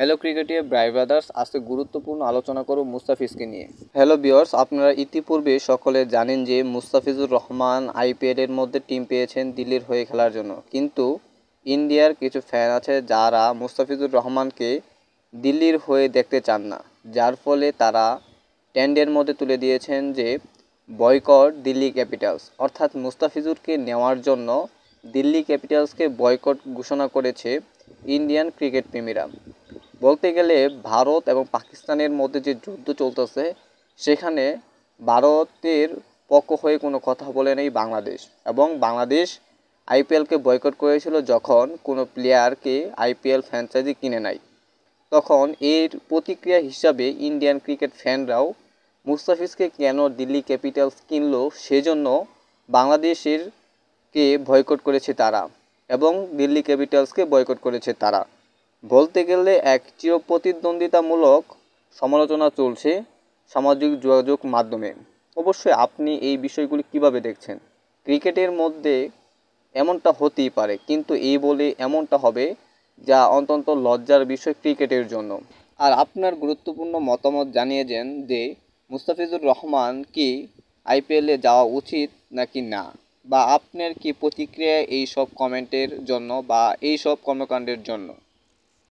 Hello ক্রিকেটীয় ব্রাই brothers, আজকে গুরুত্বপূর্ণ আলোচনা করব মুস্তাফিজকে নিয়ে। হ্যালো ভিউয়ার্স, আপনারা ইতিপূর্বে সকলে জানেন যে মুস্তাফিজুর রহমান আইপিএলের মধ্যে টিম পেয়েছেন দিল্লির হয়ে খেলার জন্য। কিন্তু ইন্ডিয়ার কিছু ফ্যান আছে যারা মুস্তাফিজুর রহমানকে দিল্লির হয়ে দেখতে চান না, যার ফলে তারা ট্রেন্ডের মধ্যে তুলে দিয়েছেন যে বয়কট দিল্লি ক্যাপিটালস, অর্থাৎ মুস্তাফিজুরকে নেওয়ার জন্য দিল্লি ক্যাপিটালসকে বয়কট ঘোষণা করেছে ইন্ডিয়ান ক্রিকেট প্রেমীরা। বলতে গেলে ভারত এবং পাকিস্তানের মধ্যে যে যুদ্ধ চলতেছে, সেখানে ভারতের পক্ষ হয়ে কোনো কথা বলে নেই বাংলাদেশ, এবং বাংলাদেশ আইপিএলকে বয়কট করেছিল যখন কোনো প্লেয়ারকে আইপিএল ফ্র্যাঞ্চাইজি কিনে নেয়। তখন এর প্রতিক্রিয়া হিসাবে ইন্ডিয়ান ক্রিকেট ফ্যানরাও মুস্তাফিজকে কেন দিল্লি ক্যাপিটালস কিনলো সেজন্য বাংলাদেশের কে বয়কট করেছে তারা, এবং দিল্লি ক্যাপিটালসকে বয়কট করেছে তারা। বলতে গেলে এক চিরপ্রতিদ্বন্দ্বিতামূলক সমালোচনা চলছে সামাজিক যোগাযোগ মাধ্যমে। অবশ্যই আপনি এই বিষয়গুলি কিভাবে দেখছেন? ক্রিকেটের মধ্যে এমনটা হতেই পারে, কিন্তু এই বলে এমনটা হবে যা অত্যন্ত লজ্জার বিষয় ক্রিকেটের জন্য। আর আপনার গুরুত্বপূর্ণ মতামত জানিয়ে দেন যে মুস্তাফিজুর রহমান কি আইপিএলে যাওয়া উচিত নাকি না, বা আপনার কি প্রতিক্রিয়া এই সব কমেন্টের জন্য বা এই সব কর্মকাণ্ডের জন্য।